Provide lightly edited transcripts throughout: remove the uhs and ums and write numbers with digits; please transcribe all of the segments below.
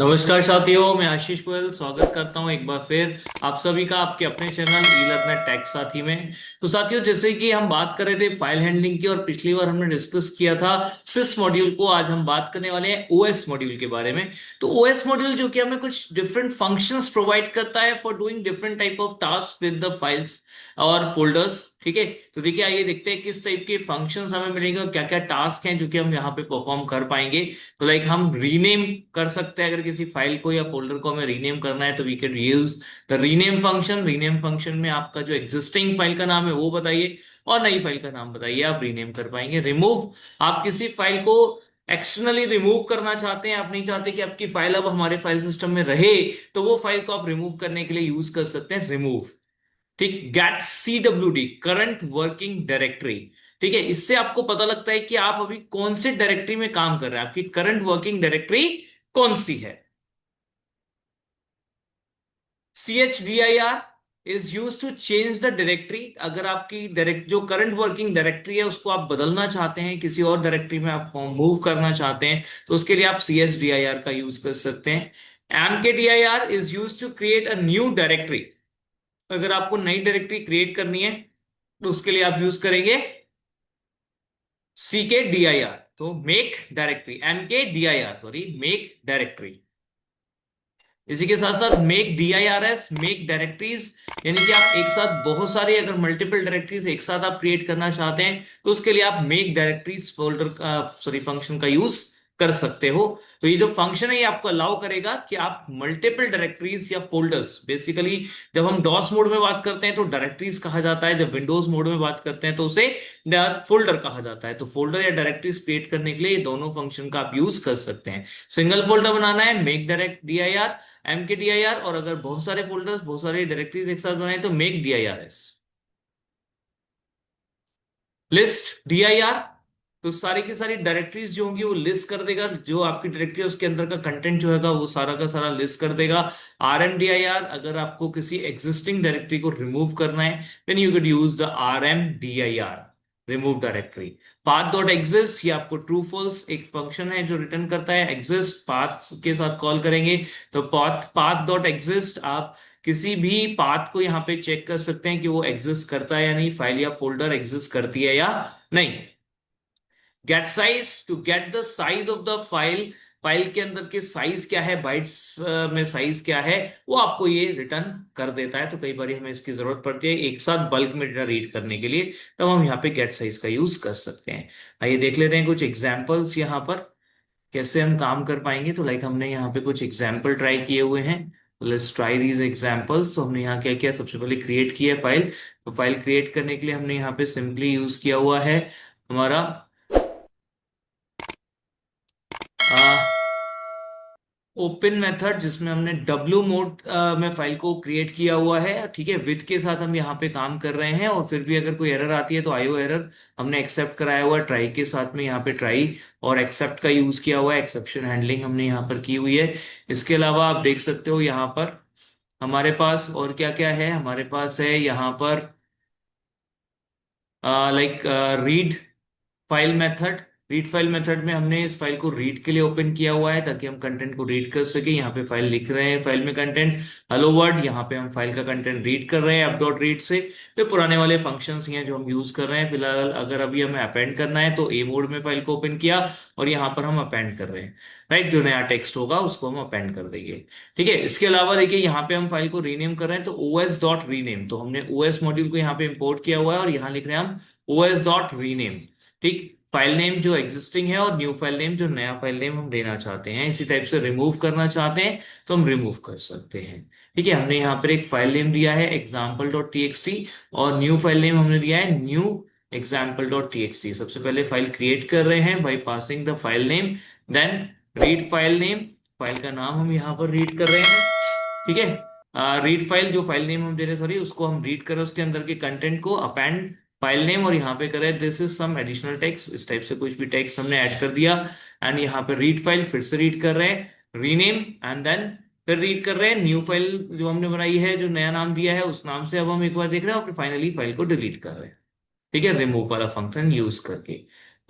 नमस्कार साथियों, मैं आशीष गोयल स्वागत करता हूं एक बार फिर आप सभी का आपके अपने चैनल ई लर्नर टेक साथी में। तो साथियों, जैसे कि हम बात कर रहे थे फाइल हैंडलिंग की और पिछली बार हमने डिस्कस किया था सिस मॉड्यूल को, आज हम बात करने वाले हैं ओएस मॉड्यूल के बारे में। तो ओएस मॉड्यूल जो कि हमें कुछ डिफरेंट फंक्शंस प्रोवाइड करता है for doing different type of task with the files और फोल्डर्स। ठीक है, तो देखिए आइए देखते हैं किस टाइप के फंक्शंस हमें मिलेंगे और क्या क्या टास्क हैं जो कि हम यहाँ पे परफॉर्म कर पाएंगे। तो लाइक हम रीनेम कर सकते हैं, अगर किसी फाइल को या फोल्डर को हमें रीनेम करना है तो we can use the rename function. Rename function में आपका जो एग्जिस्टिंग फाइल का नाम है वो बताइए और नई फाइल का नाम बताइए, आप रीनेम कर पाएंगे। रिमूव, आप किसी फाइल को एक्सटर्नली रिमूव करना चाहते हैं, आप नहीं चाहते कि आपकी फाइल अब हमारे फाइल सिस्टम में रहे, तो वो फाइल को आप रिमूव करने के लिए यूज कर सकते हैं रिमूव। ठीक, get CWD, current working directory. ठीक है, इससे आपको पता लगता है कि आप अभी कौन से डायरेक्टरी में काम कर रहे हैं, आपकी करंट वर्किंग डायरेक्टरी कौन सी है। CHDIR is use to change the directory, अगर आपकी डायरेक्ट जो करंट वर्किंग डायरेक्टरी है उसको आप बदलना चाहते हैं, किसी और डायरेक्टरी में आप मूव करना चाहते हैं, तो उसके लिए आप CHDIR का यूज कर सकते हैं। MKDIR is use to create a new directory, अगर आपको नई डायरेक्टरी क्रिएट करनी है तो उसके लिए आप यूज करेंगे CKDIR। तो make directory, MKDIR sorry, make directory. इसी के साथ साथ मेक DIRS, मेक डायरेक्टरीज, यानी कि आप एक साथ बहुत सारी अगर मल्टीपल डायरेक्टरीज एक साथ आप क्रिएट करना चाहते हैं तो उसके लिए आप मेक डायरेक्टरीज फोल्डर का सॉरी फंक्शन का यूज कर सकते हो। तो ये जो फंक्शन है ये आपको अलाउ करेगा कि आप मल्टीपल डायरेक्टरीज या फोल्डर्स, बेसिकली जब हम डॉस मोड में बात करते हैं तो डायरेक्टरीज कहा जाता है, जब विंडोज मोड में बात करते हैं तो उसे फोल्डर कहा जाता है। तो फोल्डर या डायरेक्टरीज क्रिएट करने के लिए ये दोनों फंक्शन का आप यूज कर सकते हैं। सिंगल फोल्डर बनाना है, मेक डायरेक्ट DIR MKDIR, और अगर बहुत सारे फोल्डर्स बहुत सारी डायरेक्टरीज एक साथ बनाए तो मेक DIRS। लिस्ट DIR, तो सारी की सारी डायरेक्टरीज जो होंगी वो लिस्ट कर देगा, जो आपकी डायरेक्टरी है उसके अंदर का कंटेंट जो है वो सारा का सारा लिस्ट कर देगा। RMDIR, अगर आपको किसी एग्जिस्टिंग डायरेक्टरी को रिमूव करना है then you can use the RMDIR, remove directory. Path dot exist, ये आपको ट्रू फॉल्स एक फंक्शन है जो रिटर्न करता है, एग्जिस्ट पाथ के साथ कॉल करेंगे तो पाथ पाथ डॉट एग्जिस्ट, आप किसी भी पाथ को यहाँ पे चेक कर सकते हैं कि वो एग्जिस्ट करता है या नहीं, फाइल या फोल्डर एग्जिस्ट करती है या नहीं। Get size, to get the size of the file, file के अंदर के साइज क्या है, बाइट्स में साइज क्या है, वो आपको ये रिटर्न कर देता है। तो कई बार हमें इसकी जरूरत पड़ती है एक साथ बल्क में डेटा रीड करने के लिए, तब हम यहाँ पे गेट साइज का यूज कर सकते हैं। आइए देख लेते हैं कुछ एग्जाम्पल्स यहाँ पर कैसे हम काम कर पाएंगे। तो लाइक हमने यहाँ पे कुछ एग्जाम्पल ट्राई किए हुए हैं, लेट्स ट्राई दीज एग्जाम्पल्स। तो हमने यहाँ क्या किया, सबसे पहले क्रिएट किया फाइल। तो फाइल क्रिएट करने के लिए हमने यहाँ पे सिंपली यूज किया हुआ है हमारा ओपन मेथड, जिसमें हमने W मोड में फाइल को क्रिएट किया हुआ है। ठीक है, विथ के साथ हम यहाँ पे काम कर रहे हैं, और फिर भी अगर कोई एरर आती है तो IO एरर हमने एक्सेप्ट कराया हुआ है, ट्राई के साथ में यहाँ पे ट्राई और एक्सेप्ट का यूज किया हुआ है, एक्सेप्शन हैंडलिंग हमने यहाँ पर की हुई है। इसके अलावा आप देख सकते हो यहाँ पर हमारे पास और क्या क्या है, हमारे पास है यहाँ पर like read file method. Read file method में हमने इस फाइल को रीड के लिए ओपन किया हुआ है ताकि हम कंटेंट को रीड कर सके। यहाँ पे फाइल लिख रहे हैं, फाइल में कंटेंट हेलो वर्ल्ड, यहाँ पे हम फाइल का कंटेंट रीड कर रहे हैं एप डॉट रीड से। तो पुराने वाले फंक्शंस हैं जो हम यूज कर रहे हैं फिलहाल। अगर अभी हमें अपेंड करना है तो ए मोड में फाइल को ओपन किया और यहाँ पर हम अपेंड कर रहे हैं। राइट, जो नया टेक्स्ट होगा उसको हम अपेंड कर देंगे। ठीक है, इसके अलावा देखिए यहाँ पे हम फाइल को रीनेम कर रहे हैं तो OS डॉट रीनेम, तो हमने OS मॉड्यूल को यहाँ पे इंपोर्ट किया हुआ है और यहाँ लिख रहे हैं हम OS डॉट रीनेम। ठीक, फाइल नेम जो एग्जिस्टिंग है और न्यू फाइल नेम जो नया फाइल नेम हम देना चाहते हैं। इसी टाइप से रिमूव करना चाहते हैं तो हम रिमूव कर सकते हैं। ठीक है, हमने यहाँ पर एक फाइल नेम दिया है example.txt और न्यू फाइल नेम हमने दिया है न्यू example.txt। सबसे पहले फाइल क्रिएट कर रहे हैं by passing the file name, then read file name, file का नाम हम यहाँ पर रीड कर रहे हैं। ठीक है, रीड फाइल जो फाइल नेम हम दे रहे हैं सॉरी उसको हम रीड कर रहे हैं, उसके अंदर के कंटेंट को अपेंड फाइल नेम, और यहाँ पे करें this is some additional text, इस टाइप से कुछ भी टेक्स्ट हमने ऐड कर दिया। एंड यहाँ पे रीड फाइल फिर से रीड कर रहे हैं रीनेम, एंड देन फिर रीड कर रहे हैं न्यू फाइल जो हमने बनाई है, जो नया नाम दिया है उस नाम से अब हम एक बार देख रहे हैं और फिर फाइनली फाइल को डिलीट कर रहे हैं। ठीक है, रिमूव वाला फंक्शन यूज करके।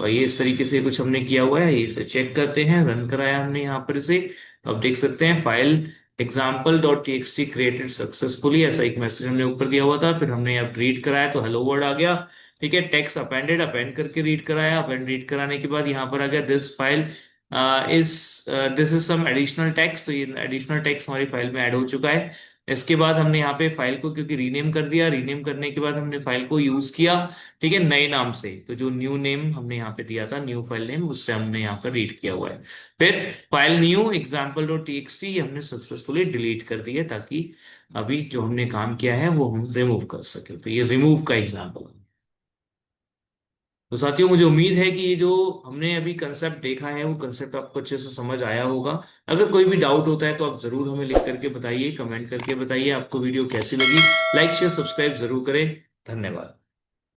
और ये इस तरीके से कुछ हमने किया हुआ है, ये इसे चेक करते हैं, रन कराया हमने यहाँ पर इसे। अब देख सकते हैं फाइल example.txt क्रिएटेड सक्सेसफुली, ऐसा एक मैसेज हमने ऊपर दिया हुआ था। फिर हमने अब रीड कराया तो हेलो वर्ड आ गया। ठीक है, टेक्स्ट अपेंडेड, अपेंड करके रीड कराया। अपेंड रीड कराने के बाद यहाँ पर आ गया this file is this is some additional text, तो ये एडिशनल टेक्स्ट हमारी फाइल में ऐड हो चुका है। इसके बाद हमने यहाँ पे फाइल को क्योंकि रीनेम कर दिया, रीनेम करने के बाद हमने फाइल को यूज किया, ठीक है, नए नाम से। तो जो न्यू नेम हमने यहाँ पे दिया था, न्यू फाइल नेम, उससे हमने यहाँ पर रीड किया हुआ है। फिर फाइल न्यू example.txt हमने सक्सेसफुली डिलीट कर दी है, ताकि अभी जो हमने काम किया है वो हम रिमूव कर सके। तो ये रिमूव का एग्जाम्पल है। तो साथियों, मुझे उम्मीद है कि ये जो हमने अभी कंसेप्ट देखा है वो कंसेप्ट आपको अच्छे से समझ आया होगा। अगर कोई भी डाउट होता है तो आप जरूर हमें लिख करके बताइए, कमेंट करके बताइए आपको वीडियो कैसी लगी। लाइक शेयर सब्सक्राइब जरूर करें। धन्यवाद।